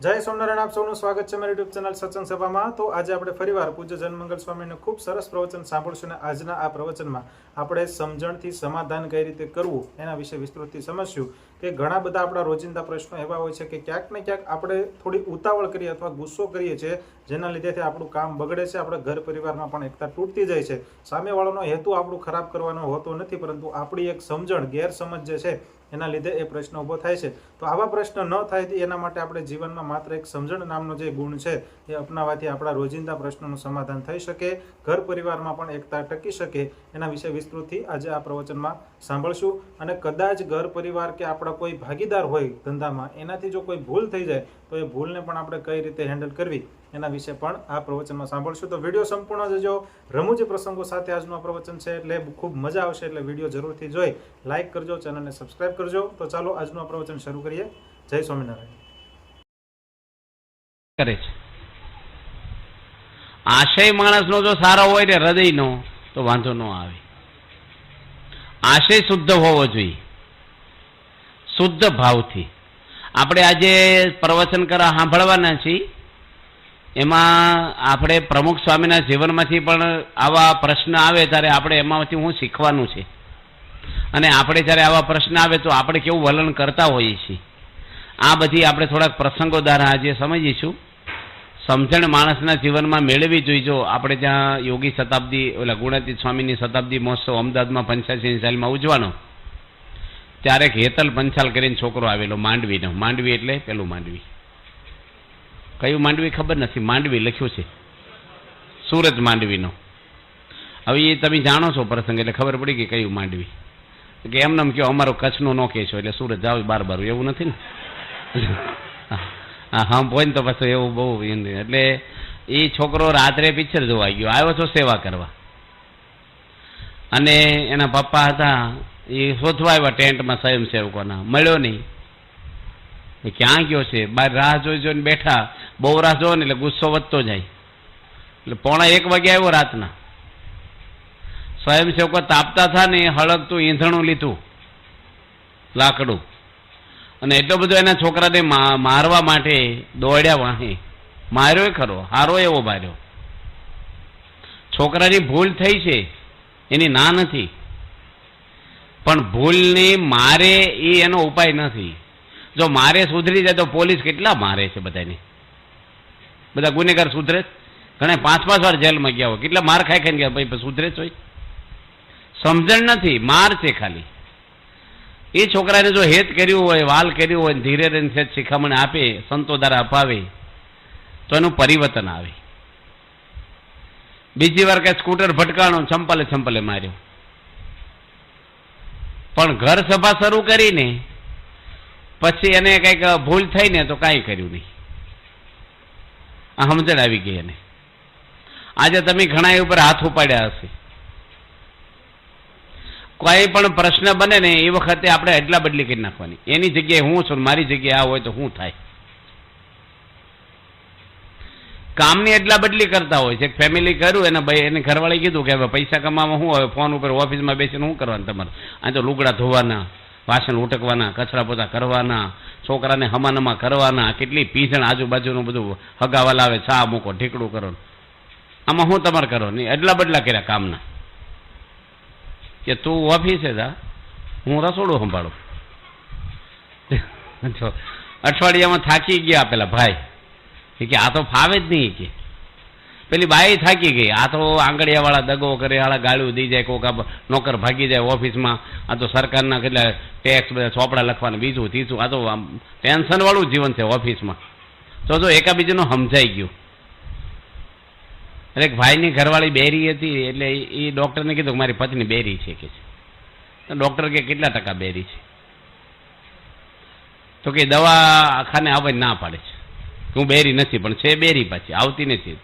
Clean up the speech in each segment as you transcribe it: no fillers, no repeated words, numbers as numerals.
જય સ્વામિનારાયણ, આપ સૌનું સ્વાગત છે મારી યુટ્યુબ ચેનલ સત્સંગ સભામાં। તો આજે આપણે ફરીવાર પૂજ્ય જનમંગલ સ્વામીનું ખૂબ સરસ પ્રવચન સાંભળશું અને આજના આ પ્રવચનમાં આપણે સમજણથી સમાધાન કઈ રીતે કરવું એના વિશે વિસ્તૃતથી સમજશું કે ઘણા બધા આપણા રોજિંદા પ્રશ્નો એવા હોય છે કે ક્યાંક ને ક્યાંક આપણે થોડી ઉતાવળ કરીએ અથવા ગુસ્સો કરીએ છીએ, જેના લીધેથી આપણું કામ બગડે છે, આપણા ઘર પરિવારમાં પણ એકતા તૂટતી જાય છે। સામેવાળાનો હેતુ આપણું ખરાબ કરવાનો હોતો નથી, પરંતુ આપણી એક સમજણ ગેરસમજ જે છે એના લીધે એ પ્રશ્ન ઊભો થાય છે। તો આવા પ્રશ્ન ન થાય એના માટે આપણે જીવનમાં માત્ર એક સમજણ નામનો જે ગુણ છે એ અપનાવવાથી આપણા રોજિંદા પ્રશ્નોનું સમાધાન થઈ શકે, ઘર પરિવારમાં પણ એકતા ટકી શકે, એના વિશે વિસ્તૃતથી આજે આ પ્રવચનમાં સાંભળશું। અને કદાચ ઘર પરિવાર કે આપણા કોઈ ભાગીદાર હોય ધંધામાં, એનાથી જો કોઈ ભૂલ થઈ જાય તો એ ભૂલને પણ આપણે કઈ રીતે હેન્ડલ કરવી એના વિશે પણ આ પ્રવચનમાં સાંભળશું। તો વિડીયો સંપૂર્ણ જોજો, રમૂજી પ્રસંગો સાથે આજનું આ પ્રવચન છે એટલે ખૂબ મજા આવશે, એટલે વિડીયો જરૂરથી જોઈ લાઇક કરજો, ચેનલને સબસ્ક્રાઇબ કરજો। તો ચાલો આજનું આ પ્રવચન શરૂ કરીએ। જય સ્વામિનારાયણ। કરે છે આશય માણસનો જો સારો હોય ને હૃદયનો તો વાંધો ન આવે। આશય શુદ્ધ હોવો જોઈએ, શુદ્ધ ભાવથી। આપણે આજે પ્રવચન કરવા સાંભળવાના છીએ, એમાં આપણે પ્રમુખ સ્વામીના જીવનમાંથી પણ આવા પ્રશ્ન આવે ત્યારે આપણે એમાંથી હું શીખવાનું છે, અને આપણે જ્યારે આવા પ્રશ્ન આવે તો આપણે કેવું વલણ કરતા હોઈએ છીએ, આ બધી આપણે થોડાક પ્રસંગો દ્વારા આજે સમજીશું। સમજણ માણસના જીવનમાં મેળવી જોઈએ। જો આપણે ત્યાં યોગી શતાબ્દી ઓલા ગુણાતીત સ્વામીની શતાબ્દી મહોત્સવ અમદાવાદમાં 85 સાલમાં ઉજવાનો, ત્યારે એક હેતલ પંચાલ કરીને છોકરો આવેલો માંડવીનો। માંડવી એટલે પેલું માંડવી, કયું માંડવી ખબર નથી, માંડવી લખ્યું છે સુરત માંડવીનો। હવે એ તમે જાણો છો પ્રસંગ એટલે ખબર પડી કે કયું માંડવી, કે એમને એમ કહો અમારો કચ્છનું નો કહેશો એટલે સુરત જાવ બાર એવું નથી ને। હા હોય ને તો પાછું એવું બહુ એટલે એ છોકરો રાત્રે પિક્ચર જોવા ગયો, આવ્યો છો સેવા કરવા, અને એના પપ્પા હતા એ શોધવા આવ્યા ટેન્ટમાં સ્વયંસેવકોના, મળ્યો નહીં, ક્યાં ગયો છે? બહાર રાહ જોઈને બેઠા, બહુ રાહ જોવો ને એટલે ગુસ્સો વધતો જાય, એટલે 1:45 વાગે આવ્યો રાતના। સ્વયંસેવકો તાપતા હતા ને હળગતું ઈંધણું લીધું, લાકડું, અને એટલો બધો એના છોકરાને મારવા માટે દોડ્યા વાહે, માર્યો ખરો, હારો એવો માર્યો। છોકરાની ભૂલ થઈ છે એની ના નથી, પણ ભૂલને મારે એ એનો ઉપાય નથી। જો મારે સુધરી જાય તો પોલીસ કેટલા મારે છે બધાને, બધા ગુનેગાર સુધરે? ઘણા 5-5 વાર જેલમાં ગયા હોય, કેટલા માર ખાઈને ગયા, ભાઈ સુધરે જ હોય? સમજણ નથી, માર છે ખાલી। એ છોકરાને જો હેત કર્યું હોય, વાલ કર્યું હોય, ધીરે ધીરે શિખામણ આપે, સંતો દ્વારા અપાવે તો એનું પરિવર્તન આવે। બીજી વાર કઈ સ્કૂટર ભટકાણું, ચંપલે માર્યો, પણ ઘર સભા શરૂ કરીને પછી એને કંઈક ભૂલ થઈ ને તો કાંઈ કર્યું નહીં, આ સમજણ આવી ગઈ એને। આજે તમે ઘણા ઉપર હાથ ઉપાડ્યા હશે, કોઈ પણ પ્રશ્ન બને ને એ વખતે આપણે અદલા બદલી કરી નાખવાની, એની જગ્યાએ હું છું, મારી જગ્યાએ આ હોય તો શું થાય? કામની અદલા બદલી કરતા હોય છે। ફેમિલી કર્યું, એને ઘરવાળે કીધું કે હવે પૈસા કમાવા શું હવે ફોન ઉપર ઓફિસમાં બેસીને શું કરવાનું તમારે? આ તો લુગડા ધોવાના, વાસણ ઉટકવાના, કચરા પોતા કરવાના, છોકરાને હમાનમાં કરવાના, કેટલી પીઝણ આજુબાજુનું બધું હગાવા લાવે, ચા મૂકો, ઢીકડું કરો, આમાં શું તમારે કરો? નહીં, અદલા બદલા કર્યા કામના, કે તું ઓફિસે જા, હું રસોડું સંભાળું। અઠવાડિયામાં થાકી ગયા પેલા ભાઈ, કે આ તો ફાવે જ નહીં, કે પેલી બાઈ થાકી ગઈ, આ તો આંગળીયાવાળા દગો કરે, આળા ગાળું દઈ જાય, કોક નોકર ભાગી જાય ઓફિસમાં, આ તો સરકારના કેટલા ટેક્સ બધા ચોપડા લખવાના, બીજું ત્રીજું, આ તો ટેન્શન વાળું જીવન છે ઓફિસમાં। તો એકાબીજાનું સમજાઈ ગયું। એટલે એક ભાઈની ઘરવાળી બેરી હતી, એટલે એ ડૉક્ટરને કીધું કે મારી પત્ની બેરી છે, કે તો ડૉક્ટર કે કેટલા ટકા બેરી છે? તો કે દવાખાને આવવાની ના પાડે છે, હું બેરી નથી, પણ છે બેરી, પાછી આવતી નથી।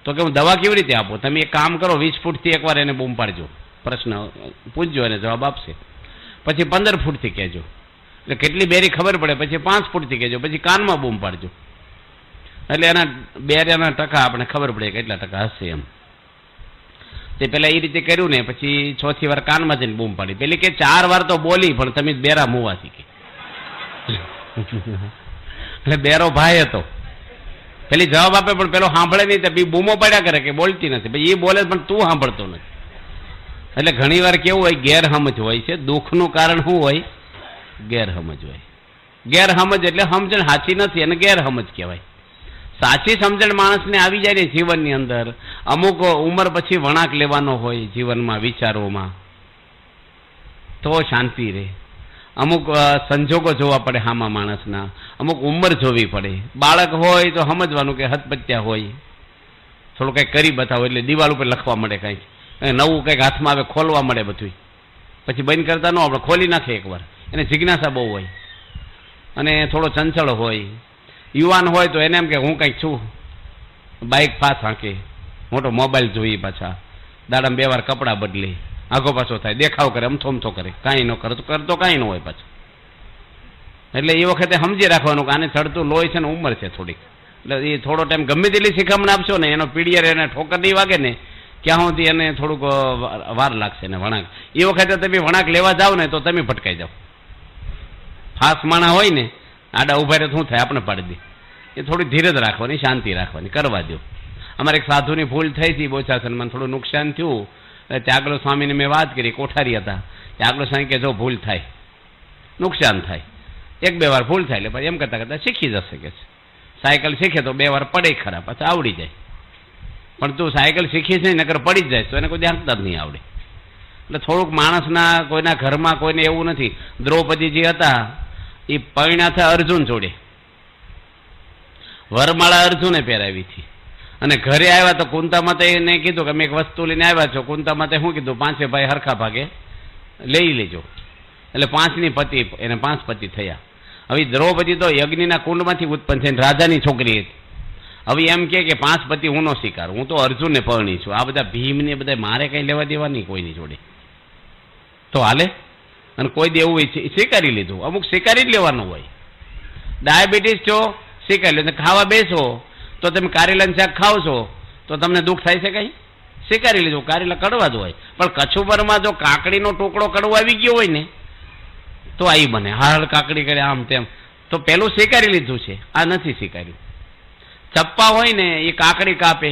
તો કે હું દવા કેવી રીતે આપું? તમે એક કામ કરો, 20 ફૂટથી એકવાર એને બૂમ પાડજો, પ્રશ્ન પૂછજો એને જવાબ આપશે, પછી 15 ફૂટથી કહેજો, એટલે કેટલી બેરી ખબર પડે, પછી 5 ફૂટથી કહેજો, પછી કાનમાં બૂમ પાડજો, એટલે એના બેરિયાના ટકા આપણે ખબર પડે કેટલા ટકા હશે એમ। તે પેલા એ રીતે કર્યું ને પછી 6થી વાર કાનમાં જઈને બૂમ પાડી, પેલી કે 4 વાર તો બોલી પણ તમે બેરા મુવાથી, કે એટલે બેરો ભાઈ હતો. પેલી જવાબ આપે પણ પેલો સાંભળે નહીં, તો બૂમો પડ્યા કરે કે બોલતી નથી. ભાઈ એ બોલે પણ તું સાંભળતો નથી. એટલે ઘણી વાર કેવું હોય, ગેરસમજ હોય છે. દુઃખનું કારણ શું હોય? ગેરસમજ હોય. ગેરસમજ એટલે સમજણ સાચી નથી, અને ગેરસમજ કહેવાય. સાચી સમજણ માણસને આવી જાય ને જીવનની અંદર, અમુક ઉંમર પછી વળાંક લેવાનો હોય જીવનમાં, વિચારોમાં, તો શાંતિ રહે. અમુક સંજોગો જોવા પડે હામાં માણસના, અમુક ઉંમર જોવી પડે. બાળક હોય તો સમજવાનું કે હથપત્યા હોય, થોડું કંઈક કરી બતાવો એટલે દિવાલ ઉપર લખવા મળે, કંઈક નવું કંઈક હાથમાં આવે ખોલવા મળે બધું. પછી બંધ કરતા ન આપણે ખોલી નાખે એકવાર. એને જિજ્ઞાસા બહુ હોય અને થોડો ચંચળ હોય. યુવાન હોય તો એને એમ કે હું કંઈક છું, બાઇક ફાસ્ટ હાંકે, મોટો મોબાઈલ જોઈએ, પાછા દાડામાં 2 વાર કપડાં બદલે, આગો પાછો થાય, દેખાવ કરે, અમથો કરે, કાંઈ ન કરે તો કરતો કાંઈ ન હોય પાછું. એટલે એ વખતે સમજી રાખવાનું કે આને ચડતું લોહી છે ને ઉંમર છે થોડીક. એટલે એ થોડો ટાઈમ ગમે તેટલી શીખામણ આપશો ને, એનો પીડિયર એને ઠોકર નહીં વાગે ને ક્યાં સુધી એને થોડુંક વાર લાગશે ને વળાંક. એ વખતે તમે વળાંક લેવા જાઓ ને તો તમે ભટકાઈ જાઓ. ફાસ માણા હોય ને, આડા ઉભા રહે શું થાય, આપણે પાડી દે. એ થોડી ધીરજ રાખવાની, શાંતિ રાખવાની, કરવા દો. અમારે એક સાધુની ભૂલ થઈ હતી બોચાસનમાં, થોડું નુકસાન થયું. ત્યાગલો સ્વામીને મેં વાત કરી, કોઠારી હતા. ત્યાગલો સ્વામી કે જો ભૂલ થાય, નુકસાન થાય, 1-2 વાર ભૂલ થાય એટલે પછી એમ કરતાં કરતાં શીખી જશે કે છે. સાયકલ શીખે તો 2 વાર પડે ખરા, પાછા આવડી જાય. પણ તું સાયકલ શીખી છે નકર પડી જ જાય તો એને કોઈ હાંકતા જ નહીં આવડે. એટલે થોડુંક માણસના કોઈના ઘરમાં કોઈને એવું નથી. દ્રૌપદીજી હતા, એ પૈણા થયા અર્જુન જોડે, વરમાળા અર્જુને પહેરાવી હતી. અને ઘરે આવ્યા તો કુંતા માતે એને કીધું કે અમે એક વસ્તુ લઈને આવ્યા છો. કુંતા માતે શું કીધું, 5 ભાઈ હરખા ભાગે લઈ લેજો. એટલે 5ની પતિ, એને 5 પતિ થયા. હવે દ્રૌપદી તો યજ્ઞના કુંડમાંથી ઉત્પન્ન થઈને રાજાની છોકરી હતી. હવે એમ કે 5 પતિ હું નો સ્વીકારું, હું તો અર્જુનને પરણી છું. આ બધા ભીમને બધા મારે કંઈ લેવા દેવા નહીં કોઈની જોડે, તો હાલે. અને કોઈ દેવું હોય સ્વીકારી લીધું. અમુક સ્વીકારી જ લેવાનું હોય. ડાયાબિટીસ છો, સ્વીકારી લો. ખાવા બેસો તો તમે કારેલાનું શાક ખાવ છો તો તમને દુઃખ થાય છે કંઈ? સ્વીકારી લીધું, કારેલા કડવા જ હોય. પણ કચુંબરમાં જો કાકડીનો ટુકડો કડવો આવી ગયો હોય ને તો આ બને, હાલ કાકડી કરે આમ તેમ, તો પેલું સ્વીકારી લીધું છે, આ નથી સ્વીકાર્યું. ચપ્પા હોય ને એ કાકડી કાપે,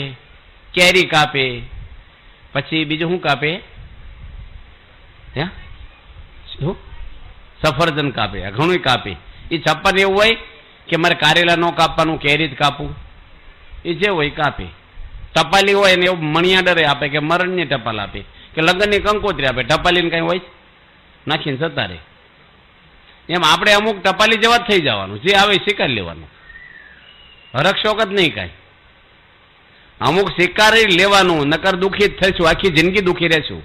કેરી કાપે, પછી બીજું શું કાપે, શું સફરજન કાપે, ઘણું કાપે. એ ચપ્પાને એવું હોય કે મારે કારેલા ન કાપવાનું, કેરી જ કાપવું, એ જે હોય કાપે. ટપાલી હોય ને એવું મણિયા ડરે આપે કે મરણની ટપાલ આપે કે લગ્નની કંકોત્રી આપે. ટપાલીને કંઈ હોય નાખીને જતા રહે. એમ આપણે અમુક ટપાલી જેવા જ થઈ જવાનું, જે આવે સ્વીકારી લેવાનું, હરકશોક જ નહીં કાંઈ. અમુક સ્વીકારી લેવાનું, નકર દુઃખી જ થઈશું, આખી જિંદગી દુઃખી રહેશું.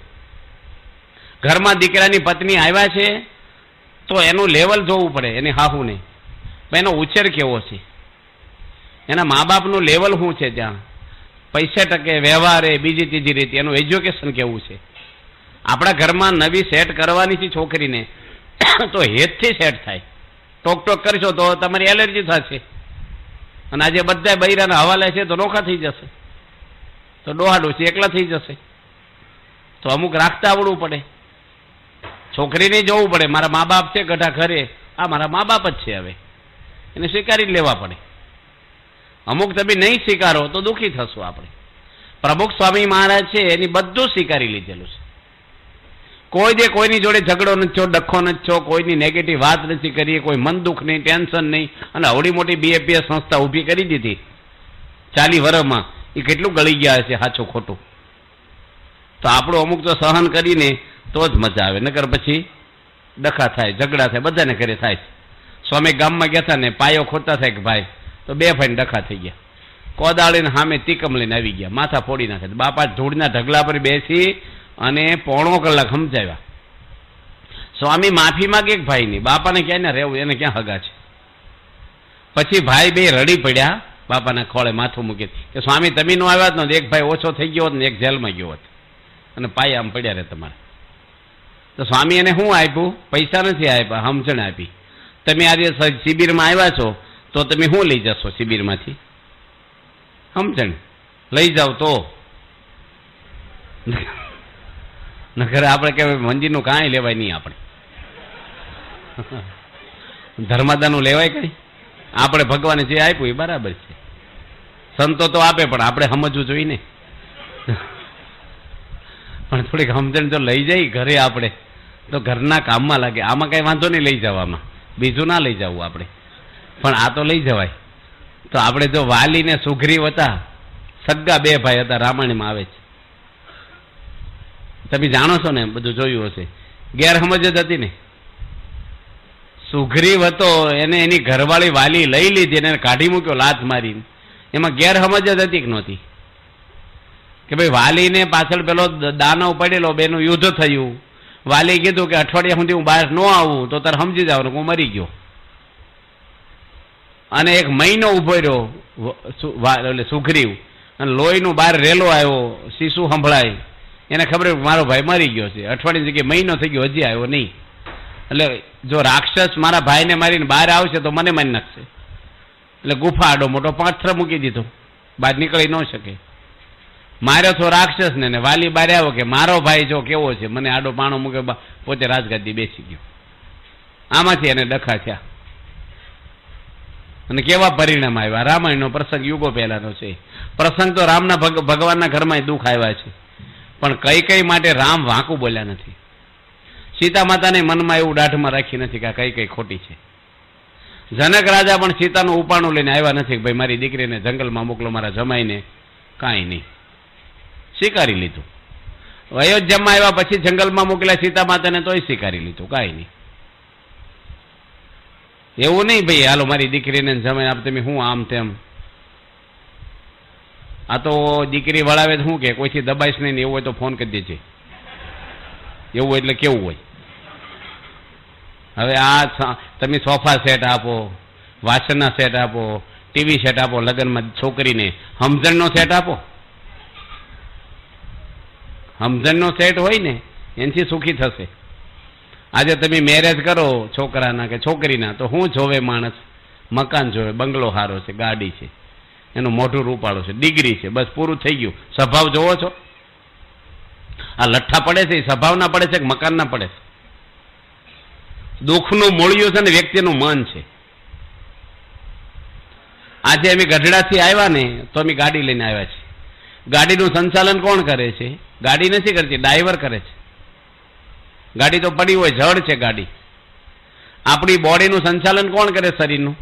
ઘરમાં દીકરાની પત્ની આવ્યા છે તો એનું લેવલ જોવું પડે, એની હાહુને, એનો ઉછેર કેવો છે, એના મા બાપનું લેવલ શું છે, ત્યાં પૈસા ટકે, વ્યવહારે, બીજી ત્રીજી રીતે એનું એજ્યુકેશન કેવું છે. આપણા ઘરમાં નવી સેટ કરવાની છે છોકરીને તો હેતથી સેટ થાય. ટોક કરશો તો તમારી એલર્જી થશે. અને આજે બધા બૈરાના હવાલે છે તો નોખા થઈ જશે, તો ડોહાડોશી એકલા થઈ જશે. તો અમુક રાખતા આવડવું પડે. છોકરીને જોવું પડે, મારા મા બાપ છે ગઢા ઘરે, આ મારા મા બાપ જ છે, હવે એને સ્વીકારી લેવા પડે. અમુક તમે નહીં સ્વીકારો તો દુઃખી થશું આપણે. પ્રમુખ સ્વામી મહારાજ છે એની બધું સ્વીકારી લીધેલું છે. કોઈ દે કોઈની જોડે ઝઘડો નથી છો, ડખો નથી છો, કોઈની નેગેટિવ વાત નથી કરી, કોઈ મન દુઃખ નહીં, ટેન્શન નહીં. અને આવડી મોટી BAPS સંસ્થા ઊભી કરી દીધી 40 વર્ષમાં. એ કેટલું ગળી ગયા છે સાચું ખોટું. તો આપણું અમુક તો સહન કરીને તો જ મજા આવે, નકર પછી ડખા થાય, ઝઘડા થાય, બધાને ઘરે થાય. સ્વામી ગામમાં ગયા હતા ને, પાયો ખોટતા થાય કે ભાઈ, તો 2 ભાઈને ડખા થઈ ગયા. કોદાળીને સામે તીકમ લઈને આવી ગયા, માથા ફોડી નાખે. બાપા ધૂળના ઢગલા પર બેસી અને 1.5 કલાક સમજાવ્યા. સ્વામી માફી માગે એક ભાઈની, બાપાને ક્યાં ના રહેવું, એને ક્યાં હગા છે. પછી ભાઈ 2 રડી પડ્યા, બાપાના ખોળે માથું મૂકી કે સ્વામી તમે નો આવ્યા જ ન, એક ભાઈ ઓછો થઈ ગયો હોત ને, એક જેલમાં ગયો હોત, અને પાય આમ પડ્યા રહે તમારે. તો સ્વામી એને શું આપ્યું? પૈસા નથી આપ્યા, સમજણ આપી. તમે આજે શિબિરમાં આવ્યા છો તો તમે શું લઈ જશો શિબિરમાંથી? સમજણ લઈ જાઓ તો. નગર આપણે કહેવાય મંજીનું કાંઈ લેવાય નહીં, આપણે ધર્માદાનું લેવાય કઈ? આપણે ભગવાને જે આપ્યું એ બરાબર છે. સંતો તો આપે પણ આપણે સમજવું જોઈએ ને. પણ થોડીક સમજણ જો લઈ જાય ઘરે આપણે તો ઘરના કામમાં લાગે. આમાં કઈ વાંધો નહીં લઈ જવામાં, બીજું ના લઈ જવું આપણે, પણ આ તો લઈ જવાય. તો આપણે જો વાલી ને સુગ્રીવ હતા, સગ્ગા બે ભાઈ હતા, રામાયણમાં આવે છે. તમે જાણો છો ને, બધું જોયું હશે. ગેરસમજ જ હતી ને. સુગ્રીવ હતો, એને એની ઘરવાળી વાલી લઈ લીધી, એને કાઢી મૂક્યો લાત મારીને. એમાં ગેરસમજ જ હતી કે નહોતી? કે ભાઈ વાલીને પાછળ પેલો દાનવ પડેલો, બેનું યુદ્ધ થયું. વાલી કીધું કે અઠવાડિયા સુધી હું બહાર ન આવું તો તારે સમજી જાવ હું મરી ગયો. અને એક મહિનો ઉભો રહ્યો એટલે સુગ્રીવ, અને લોહીનું બહાર રેલો આવ્યો, શીશુ સંભળાય, એને ખબર મારો ભાઈ મરી ગયો છે. અઠવાડિયા જગ્યાએ મહિનો થઈ ગયો, હજી આવ્યો નહીં. એટલે જો રાક્ષસ મારા ભાઈને મારીને બહાર આવશે તો મને મારી નાખશે. એટલે ગુફા આડો મોટો પાથર મૂકી દીધો, બહાર નીકળી ન શકે. માર્યો તો રાક્ષસ ને વાલી બહાર આવ્યો કે મારો ભાઈ જો કેવો છે, મને આડો પાણો મૂકે, પોતે રાજગાદી બેસી ગયો. આમાંથી એને ડખા થયા અને કેવા પરિણામ આવ્યા. રામાયણનો પ્રસંગ યુગો પહેલાનો છે. પ્રસંગ તો રામના ભગવાનના ઘરમાં દુઃખ આવ્યા છે, પણ કઈ કઈ માટે રામ વાંકું બોલ્યા નથી. સીતા માતાને મનમાં એવું દાઢમાં રાખી નથી કે આ કઈ કઈ ખોટી છે. જનક રાજા પણ સીતાનું ઉપાણું લઈને આવ્યા નથી કે ભાઈ મારી દીકરીને જંગલમાં મોકલો, મારા જમાઈને. કાંઈ નહીં, સ્વીકારી લીધું. અયોધ્યામાં આવ્યા પછી જંગલમાં મોકલ્યા સીતા માતાને, તોય સ્વીકારી લીધું. કાંઈ નહીં. એવું નહીં ભાઈ હાલો મારી દીકરીને જમાઈને આપ તમે હું આમ તેમ. આ તો દીકરી વળાવે શું કે કોઈથી દબાઈશ નહીં, એવું હોય તો ફોન કરી દેજે. એવું હોય એટલે કેવું હોય. હવે આ તમે સોફા સેટ આપો, વાસણના સેટ આપો, ટીવી સેટ આપો, લગ્નમાં છોકરીને સમજણનો સેટ આપો. સમજણનો સેટ હોય ને એનાથી સુખી થશે. આજે તમે મેરેજ કરો છોકરાના કે છોકરીના, તો શું જોવે માણસ? મકાન જોવે, બંગલો સારો છે, ગાડી છે, એનું મોઢું રૂપાળું છે, ડિગ્રી છે, બસ પૂરું થઈ ગયું. સ્વભાવ જોવો છો? આ લઠ્ઠા પડે છે એ સ્વભાવના પડે છે કે મકાનના પડે છે? દુઃખનું મૂળિયું છે ને વ્યક્તિનું મન છે. આજે અમે ગઢડાથી આવ્યા ને તો અમે ગાડી લઈને આવ્યા છીએ. ગાડીનું સંચાલન કોણ કરે છે? ગાડી નથી કરતી, ડ્રાઈવર કરે છે. ગાડી તો પડી હોય, જડ છે ગાડી. આપણી બોડીનું સંચાલન કોણ કરે? શરીરનું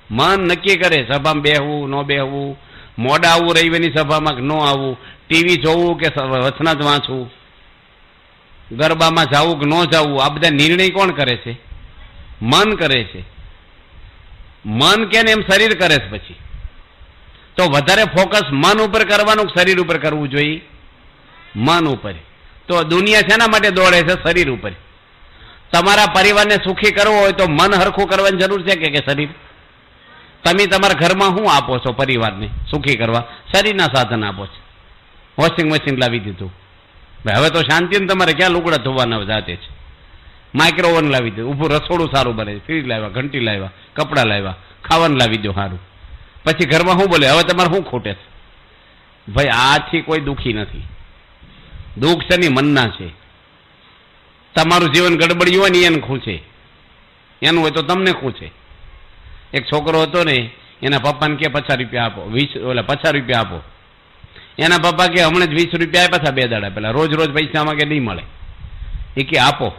મન નક્કી કરે. સભામાં બેહવું ન બેહવું, મોડા આવવું રવિવારની સભામાં કે ન આવવું, ટીવી જોવું કે વચનાત વાંચવું, ગરબામાં જવું કે ન જવું, આ બધા નિર્ણય કોણ કરે છે? મન કરે છે. મન કે ને એમ શરીર કરે છે. પછી તો વધારે ફોકસ મન ઉપર કરવાનું, શરીર ઉપર કરવું જોઈએ? મન ઉપર. તો દુનિયા શેના માટે દોડે છે? શરીર ઉપર. તમારા પરિવારને સુખી કરવો હોય તો મન હરખું કરવાની જરૂર છે કે શરીર? તમે તમારા ઘરમાં શું આપો છો પરિવારને સુખી કરવા? શરીરના સાધન આપો છો. વોશિંગ મશીન લાવી દીધું, ભાઈ હવે તો શાંતિને તમારે ક્યાં લુગડા ધોવાના જાતે છે. માઇક્રોવન લાવી દીધું, ઊભું રસોડું સારું બને, ફ્રીજ લાવ્યા, ઘંટી લાવ્યા, કપડાં લાવ્યા, ખાવાનું લાવી દો સારું. પછી ઘરમાં શું બોલે? હવે તમારે શું ખોટે છે? ભાઈ આથી કોઈ દુઃખી નથી. દુઃખ છે ને મનના છે. તમારું જીવન ગડબડ્યું હોય ને એને ખૂંચે, એનું હોય તો તમને ખૂંચે. એક છોકરો હતો ને, એના પપ્પાને કે 50 રૂપિયા આપો, 50 રૂપિયા આપો. એના પપ્પા કે હમણાં જ 20 રૂપિયા આપ્યા હતા 2 દાડા પહેલા, રોજ રોજ પૈસામાં કે નહીં મળે. એ કે આપો.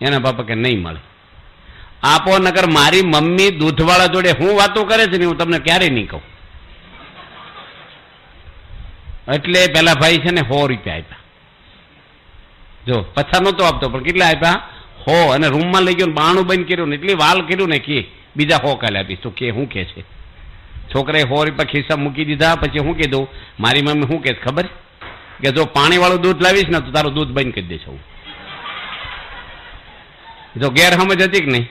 એના પપ્પા કે નહીં મળે. આપો નકર મારી મમ્મી દૂધવાળા જોડે હું વાતો કરે છે ને હું તમને ક્યારેય નહીં કહું. એટલે પેલા ભાઈ છે ને 100 રૂપિયા આપ્યા. જો 50 નહોતો આપતો પણ કેટલા આપ્યા? 100. અને રૂમમાં લઈ ગયો, બાણું બંધ કર્યું ને એટલી વાલ કર્યું ને કે બીજા 100 કાલે આપીશ. તો કે શું કે છે? છોકરાએ 100 રૂપિયા ખિસ્સા મૂકી દીધા. પછી શું કીધું? મારી મમ્મી શું કે ખબર કે જો પાણીવાળું દૂધ લાવીશ ને તો તારું દૂધ બંધ કરી દેશે. જો ગેરસમજ હતી કે નહીં?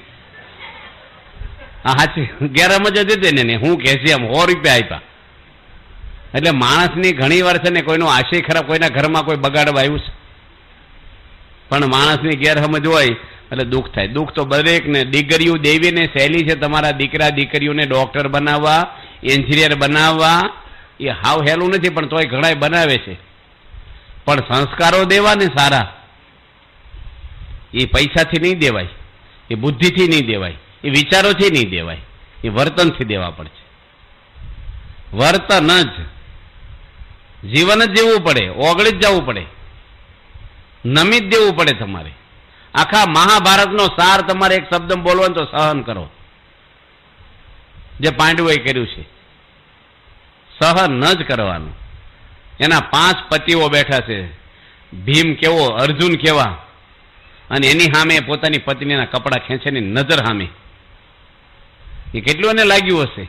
હા સાચી ગેરસમજ હતી ને. હું કે છે એમ 100 રૂપિયા આપ્યા. એટલે માણસની ઘણી વાર છે ને કોઈનો આશય ખરાબ, કોઈના ઘરમાં કોઈ બગાડવા આવ્યું છે, પણ માણસની ગેરસમજ હોય એટલે દુઃખ થાય. દુઃખ તો દરેકને. દીકરીઓ દેવીને સહેલી છે તમારા દીકરા દીકરીઓને ડોક્ટર બનાવવા, એન્જિનિયર બનાવવા. એ હાવ હેલું નથી, પણ તોય ઘણાય બનાવે છે. પણ સંસ્કારો દેવા ને સારા, એ પૈસાથી નહીં દેવાય, એ બુદ્ધિથી નહીં દેવાય, એ વિચારોથી નહીં દેવાય, એ વર્તનથી દેવા પડશે. વર્તન જ જીવન જ જીવવું પડે, ઓગળી જ જવું પડે, નમી જ દેવું પડે. તમારે આખા મહાભારતનો સાર તમારે એક શબ્દ બોલવાનો તો સહન કરો, જે પાંડવોએ કર્યું છે. સહન જ કરવાનું. એના 5 પતિઓ બેઠા છે, ભીમ કેવો, અર્જુન કેવા, અને એની સામે પોતાની પત્નીના કપડા ખેંચેની નજર સામે એ કેટલું એને લાગ્યું હશે.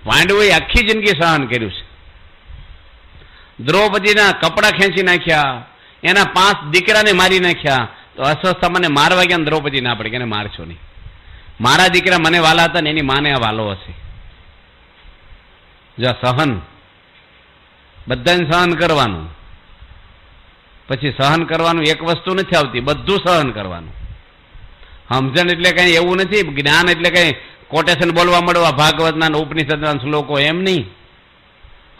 પાંડવોએ આખી જિંદગી સહન કર્યું છે. દ્રૌપદીના કપડા ખેંચી નાખ્યા, એના 5 દીકરાને મારી નાખ્યા, તો અસ્વસ્થા મને મારવા ગયા, દ્રૌપદી ના પડે કે એને મારશો નહીં, મારા દીકરા મને વાલા હતા ને એની માને આ વાલો હશે. જો સહન, બધાને સહન કરવાનું. પછી સહન કરવાનું એક વસ્તુ નથી આવતી, બધું સહન કરવાનું. સમજણ એટલે કઈ એવું નથી, જ્ઞાન એટલે કઈ કોટેશન બોલવા મળવા ભાગવતના ઉપનિષદના શ્લોકો, એમ નહીં.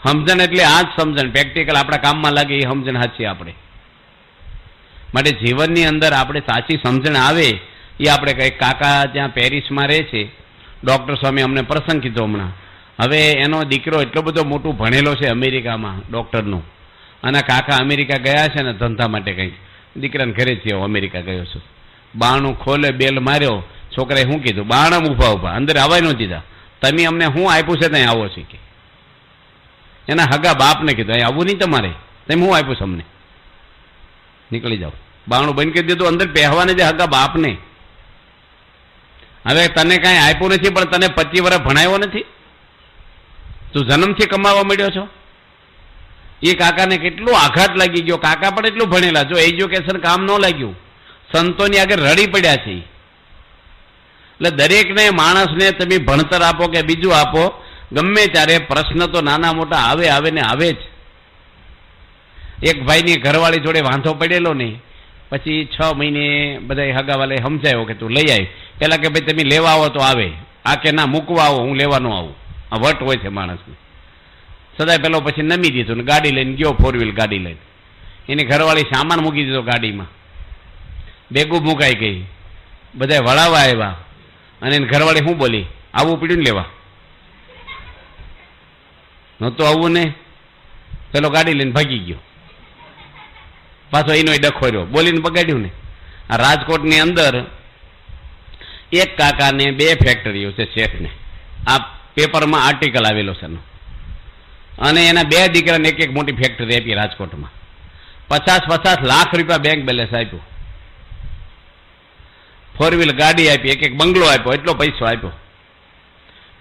સમજણ એટલે આ જ સમજણ, પ્રેક્ટિકલ આપણા કામમાં લાગે એ સમજણ સાચી આપણે માટે. જીવનની અંદર આપણે સાચી સમજણ આવે એ આપણે કંઈક, કાકા ત્યાં પેરિસમાં રહે છે, ડૉક્ટર સ્વામી અમને પ્રસંગ કીધો હમણાં. હવે એનો દીકરો એટલો બધો મોટું ભણેલો છે અમેરિકામાં ડૉક્ટરનું, અને કાકા અમેરિકા ગયા છે ને ધંધા માટે કંઈક, દીકરાને ઘરે જ અમેરિકા ગયો છું. બાણું ખોલે, બેલ માર્યો, છોકરાએ શું કીધું, બાણામાં ઊભા અંદર આવવા ન દીધા, તમે અમને શું આપ્યું છે ત્યાં આવો છે કે. એના હગા બાપને કીધું અહીં આવવું નહીં તમારે, તમે શું આપ્યું છે અમને, નીકળી જાઓ. બાણું બંધ કરી દીધું, અંદર પહેવાને જે હગા બાપને. હવે તને કાંઈ આપ્યું નથી, પણ તને 25 વર્ષ ભણાવ્યો નથી, તું જન્મથી કમાવા મળ્યો છો. એ કાકાને કેટલો આઘાત લાગી ગયો. કાકા પણ એટલું ભણેલા, જો એજ્યુકેશન કામ ન લાગ્યું, સંતોની આગળ રડી પડ્યા છે. એટલે દરેકને માણસને તમે ભણતર આપો કે બીજું આપો, ગમે ત્યારે પ્રશ્ન તો નાના મોટા આવે ને આવે જ. એક ભાઈની ઘરવાળી જોડે વાંધો પડેલો નહીં, પછી 6 મહિને બધા હગાવાલે સમજાયો કે તું લઈ આવી. પેલા કે ભાઈ તમે લેવા આવો તો આવે, આ કે ના મૂકવા આવો, હું લેવા ન આવું. આ વટ હોય છે માણસને. સદાય પેલો પછી નમી દીધું ને ગાડી લઈને ગયો, 4 વ્હીલ ગાડી લઈને. એની ઘરવાળી સામાન મૂકી દીધો ગાડીમાં, બેગું મુકાઈ ગઈ, બધા વળાવા આવ્યા, અને એની ઘરવાળી શું બોલી, આવું પડ્યું ને લેવા, નહોતું આવું ને. પેલો ગાડી લઈને ભાગી ગયો, પાછો એનો ડખો રહ્યો, બોલીને બગાડ્યું ને. આ રાજકોટની અંદર એક કાકાને 2 ફેક્ટરીઓ છે શેઠને, આ પેપરમાં આર્ટિકલ આવેલો છે એનો, અને એના 2 દીકરાને એક મોટી ફેક્ટરી આપી રાજકોટમાં. 50 લાખ રૂપિયા બેંક બેલેન્સ આપ્યું, 4 વ્હીલ ગાડી આપી, એક બંગલો આપ્યો, એટલો પૈસો આપ્યો.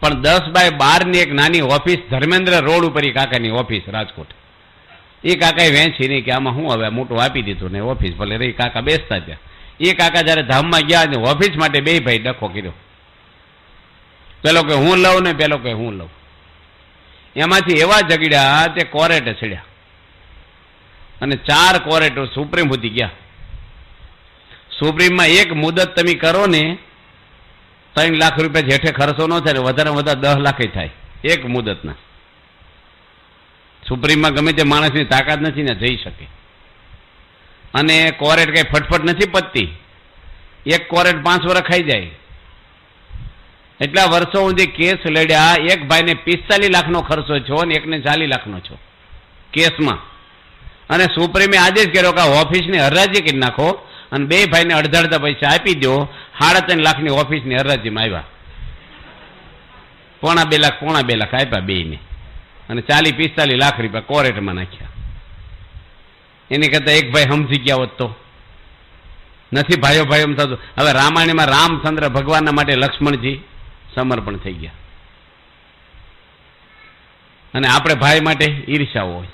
પણ 10 બાય 12 ની એક નાની ઓફિસ, ધર્મેન્દ્ર રોડ ઉપર એ કાકાની ઓફિસ રાજકોટ. એ કાકાએ વેચી નહીં કે આમાં શું હવે મોટું આપી દીધું ને ઓફિસ ભલે રહી. કાકા બેસતા ત્યાં. એ કાકા જયારે ધામમાં ગયા ને ઓફિસ માટે 2 ભાઈ ડખો કર્યો, પેલો કે હું લઉં ને પેલો કે હું લઉં. એમાંથી એવા ઝઘડ્યા તે કોર્ટે ચડ્યા, અને 4 કોર્ટો સુપ્રીમ સુધી ગયા. સુપ્રીમમાં એક મુદત તમે કરો ને 3 લાખ રૂપિયા જેઠે ખર્ચો ન થાય, વધારે વધારે 10 લાખ થાય એક મુદતના. સુપ્રીમમાં ગમે તે માણસની તાકાત નથી ને જઈ શકે. અને કોર્ટ કઈ ફટફટ નથી પતતી, એક કોર્ટ 5 વર્ષ ખાઈ જાય. એટલા વર્ષો સુધી કેસ લડ્યા. એક ભાઈને 45 લાખનો ખર્ચો છો ને એકને 40 લાખનો છો કેસમાં. અને સુપ્રીમે આજે જ કર્યો કે ઓફિસની હરાજી કરી નાખો અને 2 ભાઈને અડધા પૈસા આપી દો. 3.5 લાખની ઓફિસની હરાજીમાં આવ્યા, પોણા 2 લાખ આપ્યા બેયને, અને 40-45 લાખ રૂપિયા કોર્ટમાં નાખ્યા. એની કરતા એક ભાઈ સમજી ગયા હોત તો નથી ભાઈઓ એમ થતું. હવે રામાયણમાં રામચંદ્ર ભગવાનના માટે લક્ષ્મણજી સમર્પણ થઈ ગયા, અને આપણે ભાઈ માટે ઈર્ષા હોય.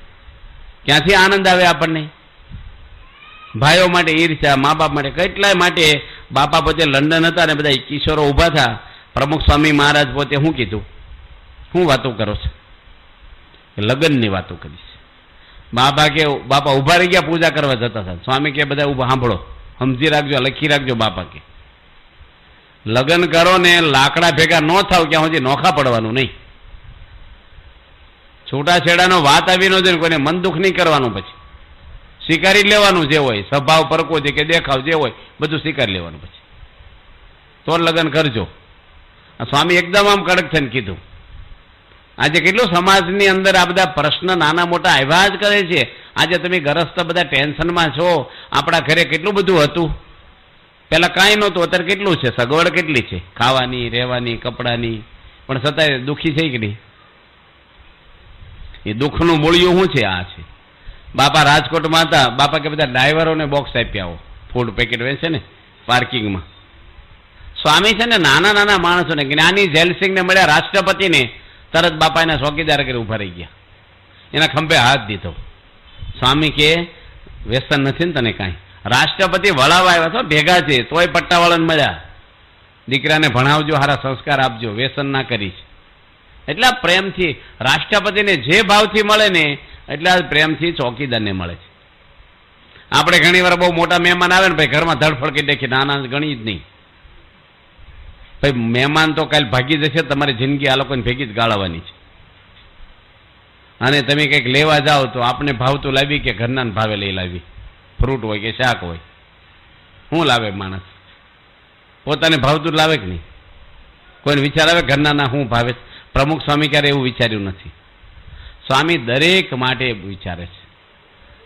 ક્યાંથી આનંદ આવે આપણને? ભાઈઓ માટે ઈર્ષા, મા બાપ માટે કેટલાય માટે. બાપા પોતે લંડન હતા ને બધા કિશોરો ઊભા હતા. પ્રમુખ સ્વામી મહારાજ પોતે શું કીધું, શું વાતો કરો છો, લગ્નની વાતો કરી છે. બાપા ઊભા રહી ગયા, પૂજા કરવા જતા હતા. સ્વામી કે બધા ઊભા સાંભળો, સમજી રાખજો, લખી રાખજો. બાપા કે લગ્ન કરો ને લાકડા ભેગા ન થાવ ક્યાં સુધી નોખા પડવાનું નહીં. છૂટાછેડાનો વાત આવી ન જોઈએ, કોઈને મન દુઃખ નહીં કરવાનું. પછી સ્વીકારી લેવાનું જે હોય, સ્વભાવ પરકો છે કે દેખાવ જે હોય બધું સ્વીકારી લેવાનું. પછી તો લગ્ન કરજો. સ્વામી એકદમ આમ કડક થઈને કીધું. આજે કેટલું સમાજની અંદર આ બધા પ્રશ્ન નાના મોટા આવ્યા જ કરે છે. આજે તમે ગ્રસ્ત બધા ટેન્શનમાં છો. આપણા ઘરે કેટલું બધું હતું, પહેલા કાંઈ નહોતું, અત્યારે કેટલું છે, સગવડ કેટલી છે, ખાવાની, રહેવાની, કપડાની, પણ છતાંય દુઃખી છે કે નહીં? એ દુઃખનું મૂળિયું શું છે? આ છે. બાપા રાજકોટમાં હતા, બાપા કે બધા ડ્રાઈવરોને બોક્સ આપ્યા આવો, ફૂડ પેકેટ વેચે ને પાર્કિંગમાં. સ્વામી છે ને નાના નાના માણસોને, જ્ઞાની જેલસિંહને મળ્યા, રાષ્ટ્રપતિને, તરત બાપા એના ચોકીદાર કરી ઉભા રહી ગયા, એના ખંભે હાથ દીધો. સ્વામી કે વ્યસન નથી ને તને કાંઈ? રાષ્ટ્રપતિ વળાવા આવ્યા છો, ભેગા છે, તોય પટ્ટાવાળાને મળ્યા, દીકરાને ભણાવજો, સારા સંસ્કાર આપજો, વ્યસન ના કરીશ. એટલા પ્રેમથી રાષ્ટ્રપતિને જે ભાવથી મળે ને એટલા પ્રેમથી ચોકીદારને મળે છે. આપણે ઘણી વાર બહુ મોટા મહેમાન આવે ને ભાઈ, ઘરમાં ધડફડકી દેખી નાના ગણી જ નહીં ભાઈ. મહેમાન તો કાલે ભાગી જશે, તમારી જિંદગી આ લોકોને ભેગી જ ગાળવાની છે. અને તમે કંઈક લેવા જાઓ તો આપણે ભાવતું લાવી કે ઘરના ભાવે લઈ લાવી, ફ્રૂટ હોય કે શાક હોય, શું લાવે માણસ? પોતાને ભાવતું લાવે કે નહીં? કોઈને વિચાર આવે ઘરના ના શું ભાવે? પ્રમુખ સ્વામી ક્યારે એવું વિચાર્યું નથી. સ્વામી દરેક માટે વિચારે છે,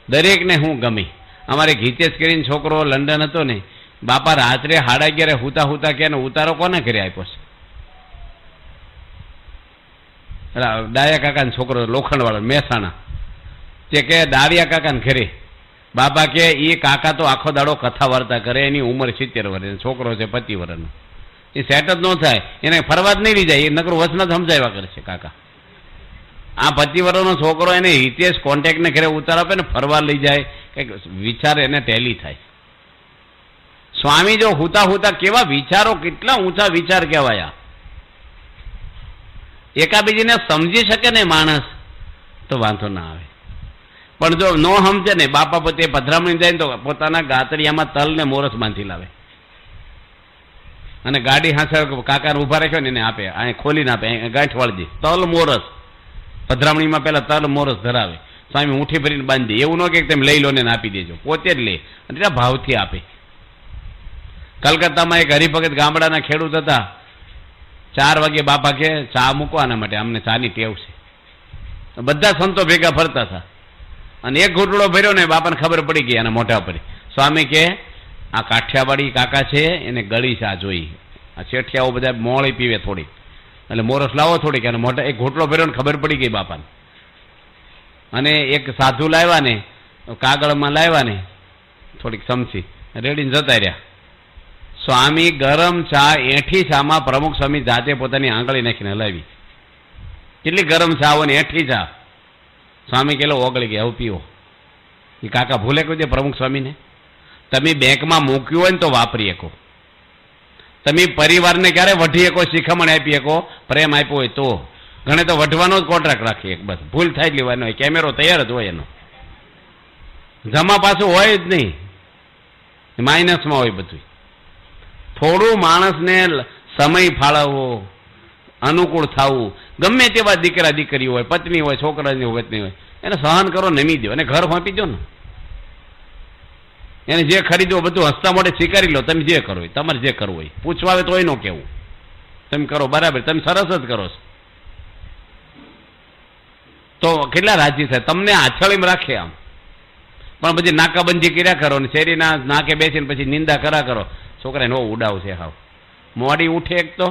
દરેકને હું ગમે. અમારે ગીતેશ કરીને છોકરો લંડન હતો ને, બાપા રાત્રે 11:30 હુતા હુતા કે ઉતારો કોને ઘરે આપ્યો છે? ડાયા કાકાનો છોકરો લોખંડવાળો મહેસાણા, તે કે ડાળિયા કાકાને ઘરે. બાપા કે એ કાકા તો આખો દાડો કથા વાર્તા કરે, એની ઉંમર 70 વર્ષ, છોકરો છે 25 વર્ષનો. એ સેટ જ ન થાય, એને ફરવા જ નહીં લઈ જાય, એ નકરું વચન જ સમજાવ્યા કરે છે કાકા. આ 25 વર્ષનો છોકરો એને હિતેશ કોન્ટેક્ટને ઘરે ઉતાર આપે ને ફરવા લઈ જાય, કંઈક વિચાર એને ટેલી થાય. સ્વામી જો હુતા હુતા કેવા વિચારો, કેટલા ઊંચા વિચાર કહેવાયા. એકાબીજીને સમજી શકે ને માણસ તો વાંધો ના આવે, પણ જો ન સમજે ને, બાપા પોતે પધરામણી જાય તો પોતાના ગાતરિયામાં તલ ને મોરસ બાંધી લાવે અને ગાડી હાથે કાકાને ઉભા રાખ્યો ને એને આપે, અહીં ખોલીને આપે, ગાંઠ વાળી દે. તલ મોરસ પધરામણીમાં પેલા તલ મોરસ ધરાવે, સ્વામી મુઠ્ઠી ભરીને બાંધી દે. એવું ન કે તમે લઈ લો ને આપી દેજો, પોતે જ લે, એટલે ભાવથી આપે. કલકત્તામાં એક હરિભગત ગામડાના ખેડૂત હતા. 4 વાગે બાપા કે ચા મૂકવાના માટે, અમને ચાની ટેવ છે. બધા સંતો ભેગા ફરતા હતા અને એક ઘૂંટડો ભર્યો ને બાપાને ખબર પડી ગઈ એના મોઢા પર. સ્વામી કે આ કાઠિયાવાડી કાકા છે, એને ગળી ચા જોઈ. આ શેઠિયાઓ બધા મોળી પીવે થોડી, એટલે મોરસ લાવો થોડીક, અને મોઢા એક ઘૂંટડો ભર્યો ને ખબર પડી ગઈ બાપાને. અને એક સાધુ લાવ્યા ને, કાગળમાં લાવ્યા ને થોડીક ચમચી રેડીને જતા રહ્યા. સ્વામી ગરમ ચા, એઠી ચામાં પ્રમુખ સ્વામી જાતે પોતાની આંગળી નાખીને હલાવી. કેટલી ગરમ ચા હોય ને એઠી ચા. સ્વામી કેલો ઓગળી ગયા, હવે પીવો. એ કાકા ભૂલે કહ્યું છે પ્રમુખ સ્વામીને, તમે બેંકમાં મૂક્યું હોય ને તો વાપરી શકો, તમે પરિવારને ક્યારે વઢી શકો, શિખામણ આપી શકો, પ્રેમ આપ્યો હોય તો. ઘણે તો વઢવાનો જ કોન્ટ્રાક્ટ રાખીએ, બસ ભૂલ થાય જ લેવાનો હોય, કેમેરો તૈયાર જ હોય એનો, જમા પાછું હોય જ નહીં, માઇનસમાં હોય બધું. થોડું માણસને સમય ફાળવવો, અનુકૂળ થવું, ગમે તેવા દીકરા દીકરી હોય, પત્ની હોય, છોકરાની હોય, પત્ની હોય, એને સહન કરો, નમી દો, અને ઘર ફાંપી દો ને. એને જે ખરીદવો બધું હસતા મોઢે સ્વીકારી લો, તમે જે કરો તમારે જે કરવું હોય, પૂછવા આવે તોય ન કહેવું, તમે કરો બરાબર, તમે સરસ જ કરો છો. તો કેટલા રાજી થાય, તમને આછળીમાં રાખે આમ. પણ પછી નાકાબંધી કર્યા કરો ને શેરીના નાકે બેસીને પછી નિંદા કરા કરો. છોકરાને બહુ ઉડાવ છે, હાવ મોડી ઉઠે એક તો,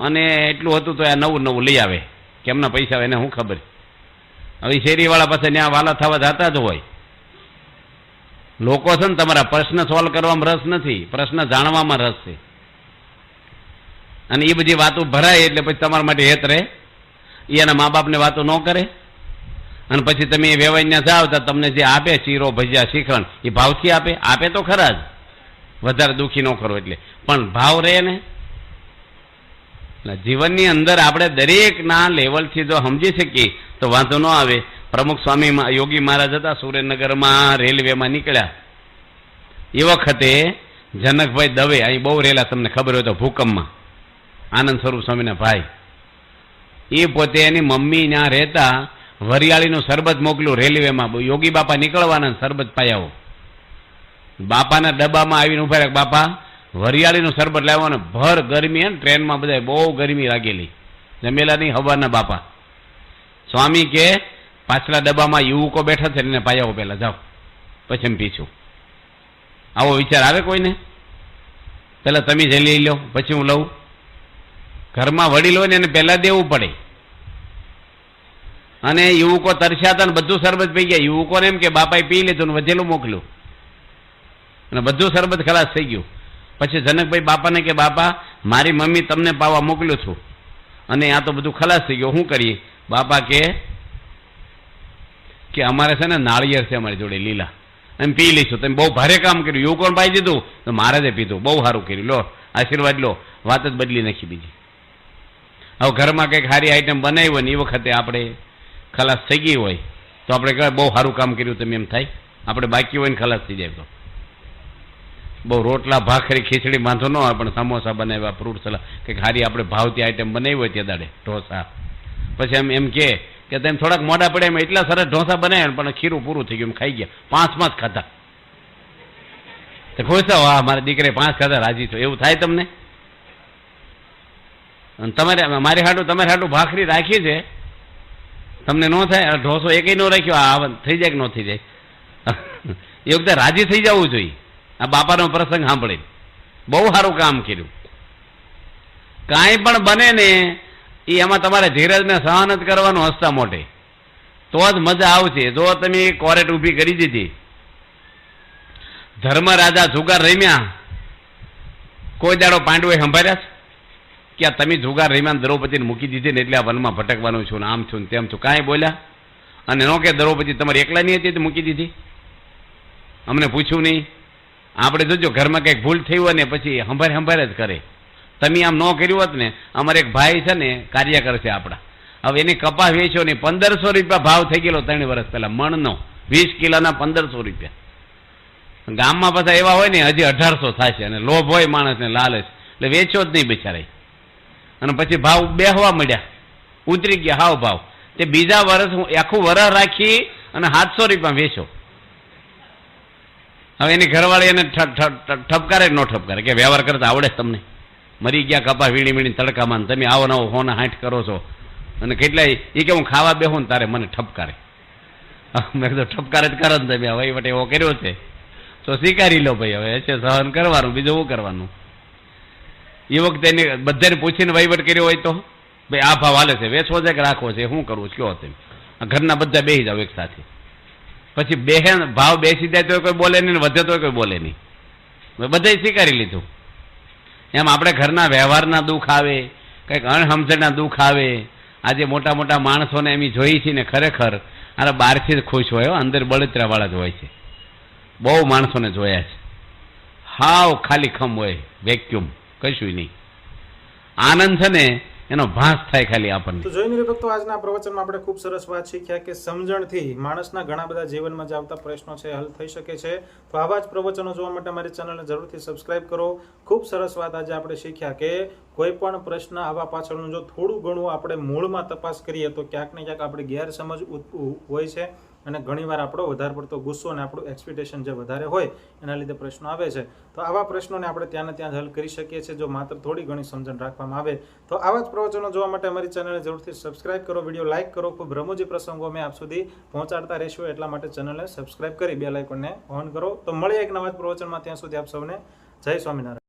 અને એટલું હતું તો આ નવું નવું લઈ આવે, કેમના પૈસા આવે એને શું ખબર. હવે શેરીવાળા પાસે ત્યાં વાલા થવા જતા જ હોય. લોકો છે ને તમારા પ્રશ્ન સોલ્વ કરવામાં રસ નથી, પ્રશ્ન જાણવામાં રસ છે. અને એ બધી વાતો ભરાય એટલે પછી તમારા માટે હેત રહે. એ એના મા બાપને વાતો ન કરે, અને પછી તમે એ વેવાઈના જાઓ તો તમને જે આપે ચીરો ભજીયા શ્રીખંડ, એ ભાવથી આપે, આપે તો ખરા જ, વધારે દુઃખી ન કરો એટલે, પણ ભાવ રહે ને. જીવનની અંદર આપણે દરેકના લેવલથી જો સમજી શકીએ તો વાંધો ન આવે. પ્રમુખ સ્વામી યોગી મહારાજ હતા, સુરેન્દ્રનગરમાં રેલવેમાં નીકળ્યા એ વખતે જનકભાઈ દવે અહીં બહુ રહેલા, તમને ખબર હોય તો ભૂકંપમાં, આનંદ સ્વરૂપ સ્વામીના ભાઈ. એ પોતે એની મમ્મી ત્યાં રહેતા, વરિયાળીનું શરબત મોકલ્યું રેલવેમાં, યોગી બાપા નીકળવાના, શરબત પાયાવો. બાપાના ડબ્બામાં આવીને ઉભા રહ્યા, બાપા વરિયાળીનું શરબત લાવ્યો ને ભર ગરમી, ને ટ્રેનમાં બધા બહુ ગરમી લાગેલી, જમેલા નહીં હવારના બાપા. સ્વામી કે પાછલા ડબ્બામાં યુવકો બેઠા છે એને પાયાઓ પહેલા જાઓ, પછી એમ પીછું. આવો વિચાર આવે કોઈને? પેલા તમે જઈ લઈ લો પછી હું લઉં. ઘરમાં વડીલ હોય ને એને પહેલા દેવું પડે. અને યુવકો તરસ્યા હતા ને બધું શરબત પી ગયા. યુવકોને એમ કે બાપાએ પી લીધું ને વધેલું મોકલ્યું અને બધું શરબત ખલાસ થઈ ગયું. પછી જનકભાઈ બાપાને કે બાપા મારી મમ્મી તમને પાવા મોકલ્યું છું અને આ તો બધું ખલાસ થઈ ગયું, શું કરીએ? બાપા કે અમારે છે ને નાળિયેર છે અમારી જોડે લીલા, એમ પી લઈશું. તમે બહુ ભારે કામ કર્યું, યુવકોને પાઈ દીધું તો મહારાજે પીધું, બહુ સારું કર્યું, લો આશીર્વાદ લો. વાત જ બદલી નાખી બીજી. હવે ઘરમાં કંઈક સારી આઈટમ બનાવી હોય ને એ વખતે આપણે ખલાસ થઈ ગઈ હોય તો આપણે કહેવાય બહુ સારું કામ કર્યું, તમે એમ થાય. આપણે બાકી હોય ને ખલાસ થઈ જાય તો બહુ રોટલા ભાખરી ખીચડી વાંધો ન હોય, પણ સમોસા બનાવ્યા, ફ્રૂટ સલાડ, કંઈક સારી આપણે ભાવતી આઈટમ બનાવી હોય તે દાડે ઢોસા, પછી એમ કે તેમ થોડાક મોડા પડ્યા એમ એટલા સરસ ઢોસા બનાવ્યા પણ ખીરું પૂરું થઈ ગયું, એમ ખાઈ ગયા. 5 જ ખાધા તો ખુશ થાવ, હા મારા દીકરે 5 ખાધા, રાજી છો, એવું થાય તમને? અને તમારે મારી હાટું તમારે હાટું ભાખરી રાખી છે, તમને ન થાય? ઢોસો એકેય ન રાખ્યો, આ થઈ જાય કે ન થઈ જાય? એ વખતે રાજી થઈ જવું જોઈએ. આ બાપાનો પ્રસંગ સાંભળે બહુ સારું કામ કર્યું. કાંઈ પણ બને ને એ એમાં તમારે ધીરજને સહન જ કરવાનું, હસતા મોટે, તો જ મજા આવશે. જો તમે કોરેટ ઊભી કરી દીધી, ધર્મ રાજા જુગાર રમ્યા, કોઈ દાડો પાંડવે સંભાળ્યા કે આ તમે જુગાર રમ્યા દ્રૌપદીને મૂકી દીધી ને એટલે આ વનમાં ભટકવાનું છું ને આમ છું ને તેમ છું, કાંઈ બોલ્યા? અને નો કે દ્રૌપદી તમારે એકલા નહીં હતી તો મૂકી દીધી, અમને પૂછ્યું નહીં? આપણે જોજો ઘરમાં કંઈક ભૂલ થઈ હોય ને પછી સંભાળ જ કરે. તમે આમ ન કર્યું હોત ને, અમારે એક ભાઈ છે ને કાર્યકર છે આપણા, હવે એની કપા વેચ્યો ને 1500 રૂપિયા ભાવ થઈ ગયેલો 3 વર્ષ પહેલા, મણનો 20 કિલોના 1500 રૂપિયા. ગામમાં પાછા એવા હોય ને હજી 1800 થાય છે, અને લોભ હોય માણસને, લાલચ, એટલે વેચ્યો જ નહીં બિચારે. અને પછી ભાવ બેહવા મળ્યા, ઉતરી ગયા હાવ ભાવ. તે બીજા વર્ષ હું આખું વરસ રાખી અને 700 રૂપિયા વેચો. હવે એની ઘરવાળી એને ઠપકારે ન ઠપકારે કે વ્યવહાર કરતા આવડે તમને? મરી ગયા કપા વીણી તડકામાં, તમે આવો નવો હોના 60 કરો છો. અને કેટલાય એ કે હું ખાવા બેહું ને તારે મને ઠપકારે. મેં કીધું ઠપકારે જ કરો ને તમે, હવે વટે એવો કર્યો છે તો સ્વીકારી લો ભાઈ, હવે છે સહન કરવાનું, બીજું શું કરવાનું? એ વખતે એને બધાને પૂછીને વહીવટ કર્યો હોય તો ભાઈ આ ભાવ હાલે છે, વેચવો છે કે રાખવો છે, શું કરવું કયો તેમ. ઘરના બધા બેસી જાવ એક સાથે, પછી ભાવ બેસી જાય તો કોઈ બોલે નહીં, વધે તો કોઈ બોલે નહીં, બધાએ સ્વીકારી લીધું. એમ આપણે ઘરના વ્યવહારના દુઃખ આવે, કંઈક અણસમજણના દુઃખ આવે. આજે મોટા મોટા માણસોને એમ જોઈ છે ને ખરેખર આને બહારથી જ ખુશ હોય, અંદર બળતરાવાળા જ હોય છે. બહુ માણસોને જોયા છે, હાવ ખાલી ખમ હોય, વેક્યુમ, કશું નહીં. આનંદ છે ને એનો ભાસ થાય ખાલી આપણને. તો જોઈને ભક્તો આજના પ્રવચનમાં આપણે ખૂબ સરસ વાત શીખ્યા કે સમજણથી માણસના ઘણા બધા જીવનમાં જે આવતા પ્રશ્નો છે હલ થઈ શકે છે. તો આવા જ પ્રવચનો જોવા માટે મારી ચેનલને જરૂરથી સબસ્ક્રાઇબ કરો. ખૂબ સરસ વાત આજે આપણે શીખ્યા કે કોઈ પણ પ્રશ્ન આવવા પાછળનું જો થોડું ઘણું આપણે મૂળમાં તપાસ કરીએ તો ક્યાંક ને ક્યાંક આપણે ગેરસમજ હોય છે, અને ઘણીવાર આપણો વધારે પડતો ગુસ્સો અને આપણું એક્સપેક્ટેશન જે વધારે હોય એના લીધે પ્રશ્નો આવે છે. તો આવા પ્રશ્નોને આપણે ત્યાં ને ત્યાં હલ કરી શકીએ છીએ જો માત્ર થોડી ઘણી સમજણ રાખવામાં આવે. તો આવા જ પ્રવચનો જોવા માટે અમારી ચેનલને જરૂરથી સબસ્ક્રાઇબ કરો, વિડીયો લાઇક કરો. ખૂબ રમૂજી પ્રસંગો અમે આપ સુધી પહોંચાડતા રહીશું, એટલા માટે ચેનલને સબસ્ક્રાઇબ કરી બેલ આઇકોનને ઓન કરો. તો મળીએ એક નવા જ પ્રવચનમાં, ત્યાં સુધી આપ સૌને જય સ્વામિનારાયણ.